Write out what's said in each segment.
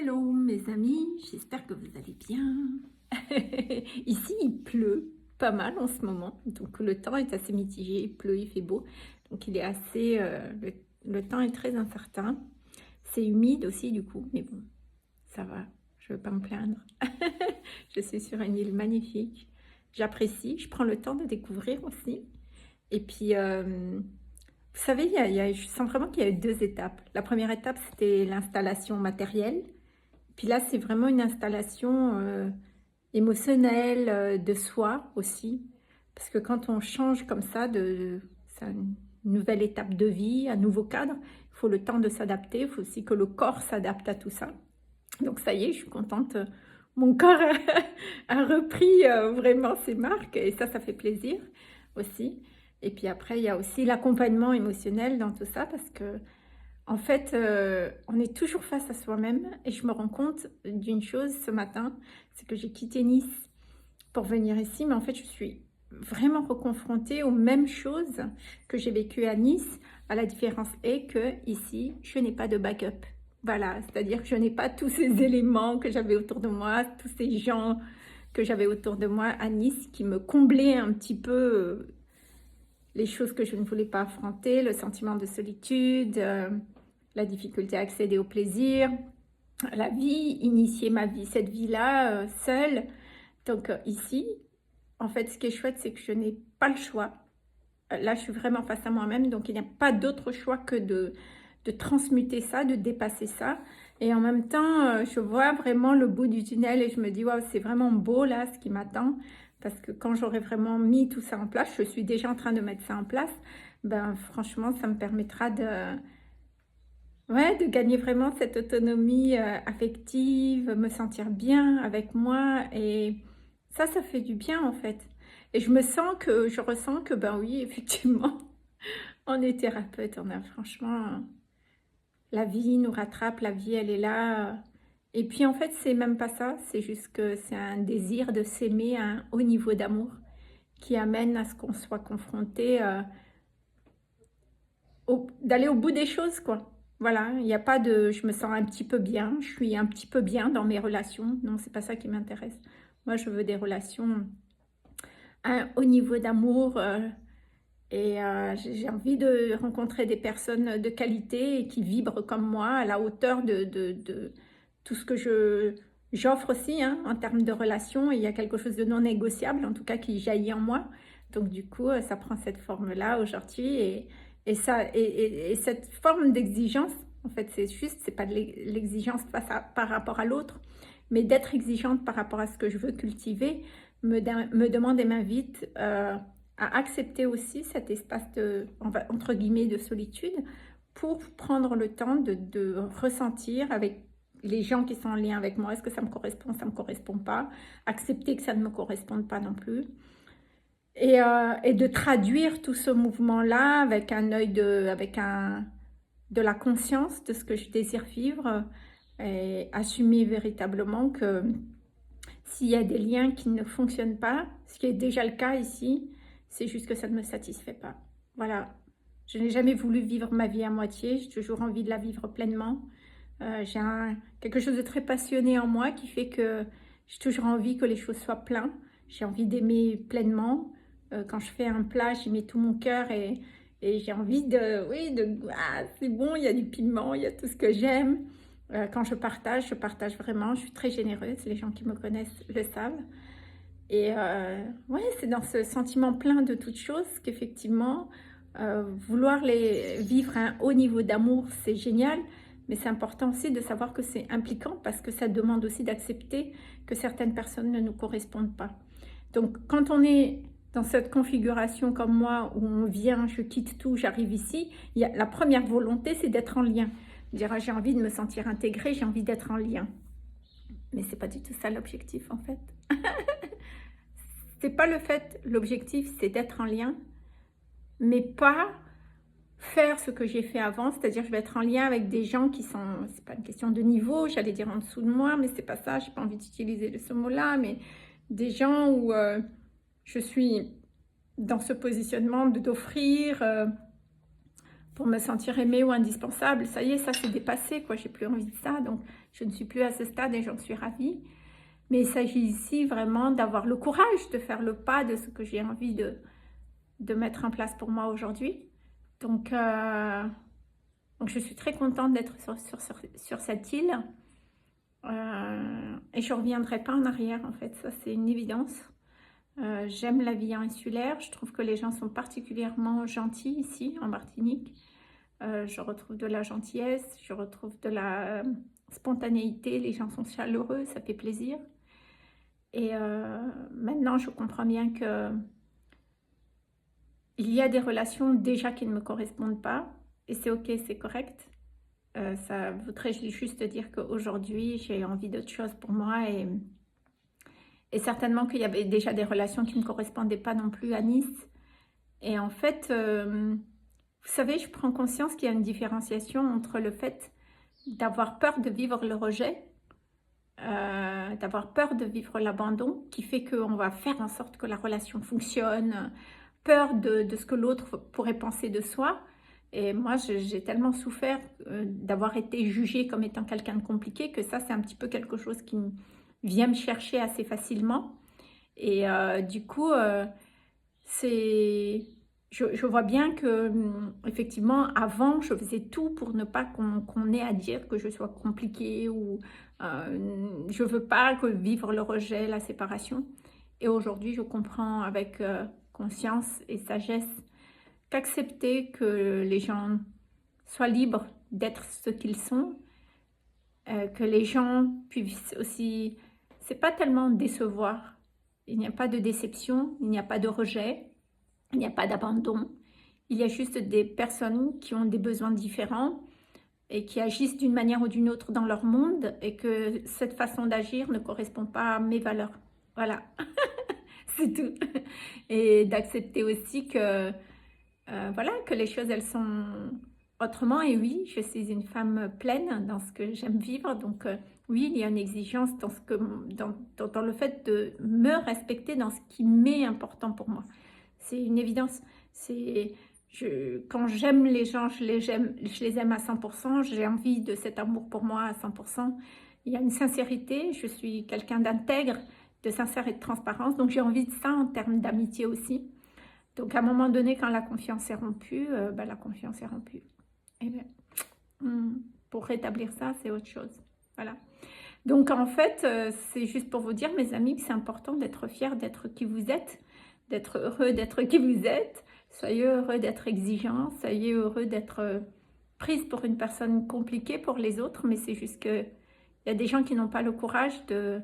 Hello mes amis, j'espère que vous allez bien. Ici il pleut pas mal en ce moment, donc le temps est assez mitigé, il pleut, il fait beau, donc il est assez, le temps est très incertain. C'est humide aussi du coup, mais bon, ça va, je ne veux pas me plaindre. Je suis sur une île magnifique, j'apprécie, je prends le temps de découvrir aussi. Et puis, vous savez, je sens vraiment qu'il y a eu deux étapes. La première étape, c'était l'installation matérielle. Puis là, c'est vraiment une installation émotionnelle de soi aussi. Parce que quand on change comme ça, c'est une nouvelle étape de vie, un nouveau cadre, il faut le temps de s'adapter, il faut aussi que le corps s'adapte à tout ça. Donc ça y est, je suis contente. Mon corps a repris vraiment ses marques et ça fait plaisir aussi. Et puis après, il y a aussi l'accompagnement émotionnel dans tout ça parce que en fait, on est toujours face à soi-même et je me rends compte d'une chose ce matin, c'est que j'ai quitté Nice pour venir ici, mais en fait, je suis vraiment reconfrontée aux mêmes choses que j'ai vécues à Nice. À la différence est que ici, je n'ai pas de backup. Voilà, c'est-à-dire que je n'ai pas tous ces éléments que j'avais autour de moi, tous ces gens que j'avais autour de moi à Nice qui me comblaient un petit peu les choses que je ne voulais pas affronter, le sentiment de solitude, la difficulté à accéder au plaisir, la vie, initier ma vie, cette vie-là, seule. Donc ici, en fait, ce qui est chouette, c'est que je n'ai pas le choix. Là, je suis vraiment face à moi-même, donc il n'y a pas d'autre choix que de transmuter ça, de dépasser ça. Et en même temps, je vois vraiment le bout du tunnel et je me dis, waouh, c'est vraiment beau là, ce qui m'attend. Parce que quand j'aurai vraiment mis tout ça en place, je suis déjà en train de mettre ça en place, ben franchement, ça me permettra ouais, de gagner vraiment cette autonomie affective, me sentir bien avec moi. Et ça fait du bien en fait. Et je ressens que, ben oui, effectivement, on est thérapeute, on a franchement, la vie nous rattrape, la vie elle est là. Et puis en fait, c'est même pas ça, c'est juste que c'est un désir de s'aimer à un haut niveau d'amour qui amène à ce qu'on soit confronté, d'aller au bout des choses, quoi. Voilà, il n'y a pas de je me sens un petit peu bien, je suis un petit peu bien dans mes relations. Non, c'est pas ça qui m'intéresse. Moi, je veux des relations à un haut niveau d'amour. Et j'ai envie de rencontrer des personnes de qualité et qui vibrent comme moi, à la hauteur de tout ce que j'offre aussi hein, en termes de relations. Il y a quelque chose de non négociable, en tout cas, qui jaillit en moi. Donc, du coup, ça prend cette forme-là aujourd'hui. Et cette forme d'exigence, en fait, c'est juste, c'est pas de l'exigence par rapport à l'autre, mais d'être exigeante par rapport à ce que je veux cultiver, me demande et m'invite à accepter aussi cet espace de, entre guillemets, de solitude pour prendre le temps de ressentir avec les gens qui sont en lien avec moi, est-ce que ça me correspond pas, accepter que ça ne me corresponde pas non plus, et de traduire tout ce mouvement-là avec un œil de la conscience de ce que je désire vivre, et assumer véritablement que s'il y a des liens qui ne fonctionnent pas, ce qui est déjà le cas ici, c'est juste que ça ne me satisfait pas. Voilà. Je n'ai jamais voulu vivre ma vie à moitié, j'ai toujours envie de la vivre pleinement. J'ai quelque chose de très passionné en moi qui fait que j'ai toujours envie que les choses soient pleines. J'ai envie d'aimer pleinement. Quand je fais un plat, j'y mets tout mon cœur et j'ai envie de, oui, ah, c'est bon, il y a du piment, il y a tout ce que j'aime. Quand je partage vraiment, je suis très généreuse, les gens qui me connaissent le savent. Et ouais, c'est dans ce sentiment plein de toutes choses qu'effectivement, vouloir les vivre à un haut niveau d'amour, c'est génial, mais c'est important aussi de savoir que c'est impliquant parce que ça demande aussi d'accepter que certaines personnes ne nous correspondent pas. Donc, quand on est dans cette configuration comme moi, où on vient, je quitte tout, j'arrive ici, la première volonté, c'est d'être en lien. Dire, ah, j'ai envie de me sentir intégrée, j'ai envie d'être en lien. Mais c'est pas du tout ça l'objectif en fait. C'est pas le fait, l'objectif c'est d'être en lien, mais pas faire ce que j'ai fait avant, c'est-à-dire je vais être en lien avec des gens qui sont, c'est pas une question de niveau, j'allais dire en dessous de moi, mais c'est pas ça, j'ai pas envie d'utiliser ce mot-là, mais des gens où je suis dans ce positionnement d'offrir pour me sentir aimée ou indispensable. Ça y est, ça c'est dépassé, quoi. J'ai plus envie de ça, donc je ne suis plus à ce stade et j'en suis ravie. Mais il s'agit ici vraiment d'avoir le courage de faire le pas de ce que j'ai envie de mettre en place pour moi aujourd'hui. Donc, je suis très contente d'être sur cette île. Et je ne reviendrai pas en arrière, en fait, ça c'est une évidence. J'aime la vie insulaire, je trouve que les gens sont particulièrement gentils ici, en Martinique. Je retrouve de la gentillesse, je retrouve de la spontanéité, les gens sont chaleureux, ça fait plaisir. Et maintenant, je comprends bien que il y a des relations déjà qui ne me correspondent pas, et c'est ok, c'est correct. Ça voudrait juste dire qu'aujourd'hui, j'ai envie d'autre chose pour moi, et certainement qu'il y avait déjà des relations qui ne me correspondaient pas non plus à Nice. Et en fait, vous savez, je prends conscience qu'il y a une différenciation entre le fait d'avoir peur de vivre le rejet, d'avoir peur de vivre l'abandon, qui fait qu'on va faire en sorte que la relation fonctionne, peur de ce que l'autre pourrait penser de soi. Et moi, j'ai tellement souffert d'avoir été jugée comme étant quelqu'un de compliqué que ça, c'est un petit peu quelque chose qui vient me chercher assez facilement. Et du coup, je vois bien que, effectivement, avant, je faisais tout pour ne pas qu'on ait à dire que je sois compliquée ou je veux pas que vivre le rejet, la séparation. Et aujourd'hui, je comprends avec conscience et sagesse qu'accepter que les gens soient libres d'être ce qu'ils sont, que les gens puissent aussi, c'est pas tellement décevoir, il n'y a pas de déception, il n'y a pas de rejet, il n'y a pas d'abandon, il y a juste des personnes qui ont des besoins différents et qui agissent d'une manière ou d'une autre dans leur monde et que cette façon d'agir ne correspond pas à mes valeurs. Voilà, c'est tout. Et d'accepter aussi que voilà, que les choses, elles sont autrement. Et oui, je suis une femme pleine dans ce que j'aime vivre. Donc, oui, il y a une exigence dans, dans le fait de me respecter dans ce qui m'est important pour moi. C'est une évidence. Quand j'aime les gens, je les aime à 100%. J'ai envie de cet amour pour moi à 100%. Il y a une sincérité. Je suis quelqu'un d'intègre, de sincère et de transparence. Donc, j'ai envie de ça en termes d'amitié aussi. Donc, à un moment donné, quand la confiance est rompue, la confiance est rompue. Et bien, pour rétablir ça, c'est autre chose. Voilà. Donc, en fait, c'est juste pour vous dire, mes amis, que c'est important d'être fier d'être qui vous êtes, d'être heureux d'être qui vous êtes. Soyez heureux d'être exigeant, soyez heureux d'être prise pour une personne compliquée pour les autres, mais c'est juste que il y a des gens qui n'ont pas le courage de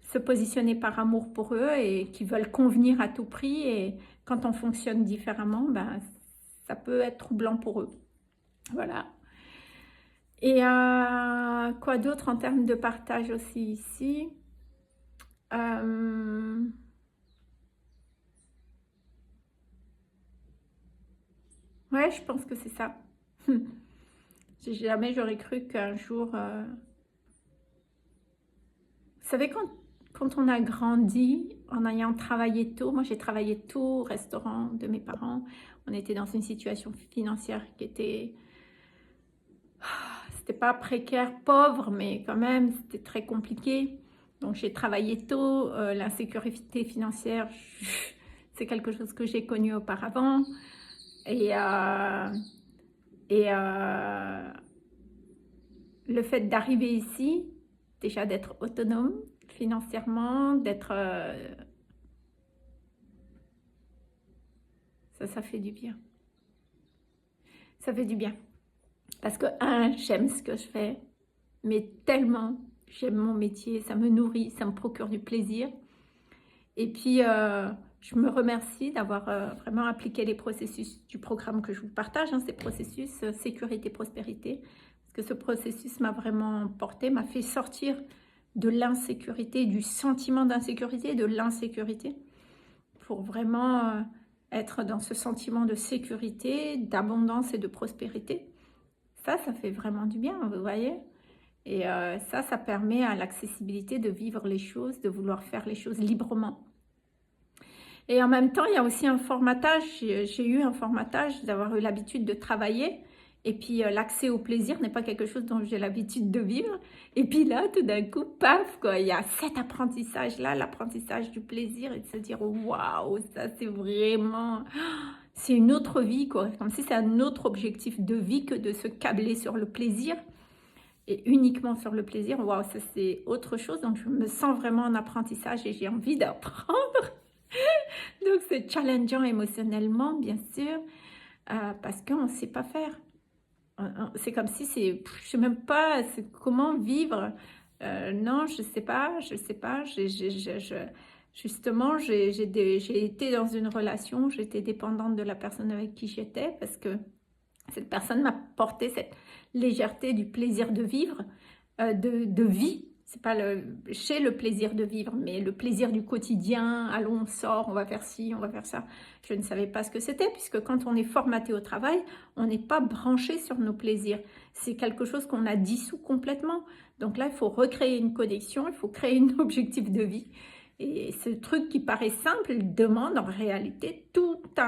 se positionner par amour pour eux et qui veulent convenir à tout prix. Et quand on fonctionne différemment, ça peut être troublant pour eux. Voilà. Et quoi d'autre en termes de partage aussi ici? Ouais, je pense que c'est ça. Jamais j'aurais cru qu'un jour... Vous savez, quand on a grandi en ayant travaillé tôt, moi j'ai travaillé tôt au restaurant de mes parents, on était dans une situation financière qui était... C'était pas précaire, pauvre, mais quand même, c'était très compliqué. Donc j'ai travaillé tôt, l'insécurité financière, c'est quelque chose que j'ai connu auparavant. Et, le fait d'arriver ici, déjà d'être autonome financièrement, d'être... ça fait du bien. Ça fait du bien. Parce que, j'aime ce que je fais, mais tellement, j'aime mon métier, ça me nourrit, ça me procure du plaisir. Et puis, je me remercie d'avoir vraiment appliqué les processus du programme que je vous partage, ces processus sécurité, prospérité, parce que ce processus m'a vraiment porté, m'a fait sortir de l'insécurité, du sentiment d'insécurité, de l'insécurité, pour vraiment être dans ce sentiment de sécurité, d'abondance et de prospérité. Ça fait vraiment du bien, vous voyez. Et ça permet à l'accessibilité de vivre les choses, de vouloir faire les choses librement. Et en même temps, il y a aussi un formatage. J'ai eu un formatage d'avoir eu l'habitude de travailler. Et puis, l'accès au plaisir n'est pas quelque chose dont j'ai l'habitude de vivre. Et puis là, tout d'un coup, paf, quoi, il y a cet apprentissage-là, l'apprentissage du plaisir et de se dire, waouh, ça c'est vraiment, c'est une autre vie, quoi. Comme si c'est un autre objectif de vie que de se câbler sur le plaisir et uniquement sur le plaisir. Waouh, ça c'est autre chose. Donc, je me sens vraiment en apprentissage et j'ai envie d'apprendre. Donc, c'est challengeant émotionnellement, bien sûr, parce qu'on ne sait pas faire. C'est comme si c'est, je sais même pas comment vivre. Non, je sais pas, je sais pas. Justement, j'ai été dans une relation, j'étais dépendante de la personne avec qui j'étais parce que cette personne m'a porté cette légèreté du plaisir de vivre, de vie. C'est pas chez le plaisir de vivre, mais le plaisir du quotidien. Allons, on sort, on va faire ci, on va faire ça. Je ne savais pas ce que c'était, puisque quand on est formaté au travail, on n'est pas branché sur nos plaisirs. C'est quelque chose qu'on a dissous complètement. Donc là, il faut recréer une connexion, il faut créer un objectif de vie. Et ce truc qui paraît simple demande en réalité toute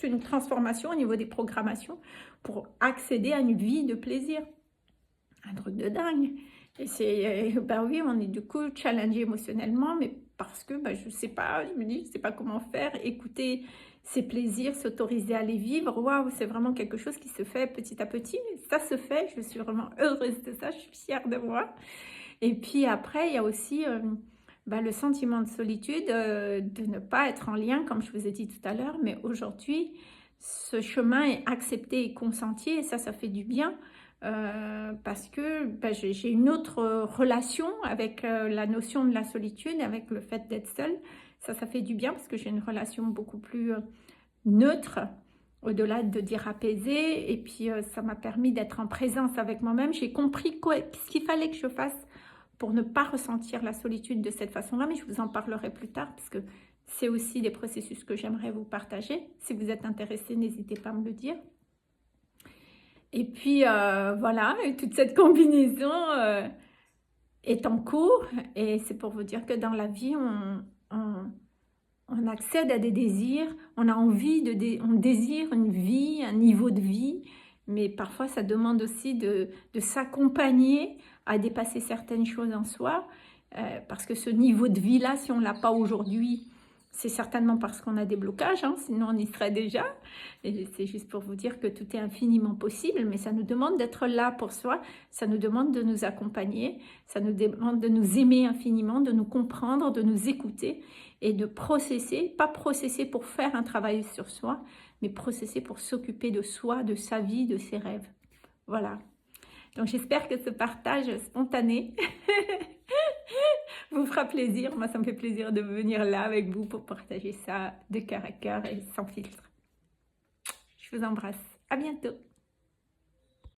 une transformation au niveau des programmations pour accéder à une vie de plaisir. Un truc de dingue. Et c'est, ben oui, on est du coup challengé émotionnellement, mais parce que ben, je sais pas, je me dis, je sais pas comment faire, écouter ses plaisirs, s'autoriser à les vivre. Waouh, c'est vraiment quelque chose qui se fait petit à petit. Ça se fait, je suis vraiment heureuse de ça, je suis fière de moi. Et puis après, il y a aussi ben, le sentiment de solitude, de ne pas être en lien, comme je vous ai dit tout à l'heure, mais aujourd'hui, ce chemin est accepté et consenti, et ça fait du bien. Parce que ben, j'ai une autre relation avec la notion de la solitude, avec le fait d'être seule. Ça fait du bien parce que j'ai une relation beaucoup plus neutre, au-delà de dire apaisée. Et puis, ça m'a permis d'être en présence avec moi-même. J'ai compris ce qu'il fallait que je fasse pour ne pas ressentir la solitude de cette façon-là. Mais je vous en parlerai plus tard parce que c'est aussi des processus que j'aimerais vous partager. Si vous êtes intéressé, n'hésitez pas à me le dire. Et puis voilà, et toute cette combinaison est en cours. Et c'est pour vous dire que dans la vie, on accède à des désirs, on a envie, on désire une vie, un niveau de vie. Mais parfois, ça demande aussi de s'accompagner à dépasser certaines choses en soi. Parce que ce niveau de vie-là, si on ne l'a pas aujourd'hui, c'est certainement parce qu'on a des blocages, hein, sinon on y serait déjà. Et c'est juste pour vous dire que tout est infiniment possible, mais ça nous demande d'être là pour soi, ça nous demande de nous accompagner, ça nous demande de nous aimer infiniment, de nous comprendre, de nous écouter et de processer, pas processer pour faire un travail sur soi, mais processer pour s'occuper de soi, de sa vie, de ses rêves. Voilà. Donc j'espère que ce partage spontané vous fera plaisir. Moi, ça me fait plaisir de venir là avec vous pour partager ça de cœur à cœur et sans filtre. Je vous embrasse. À bientôt.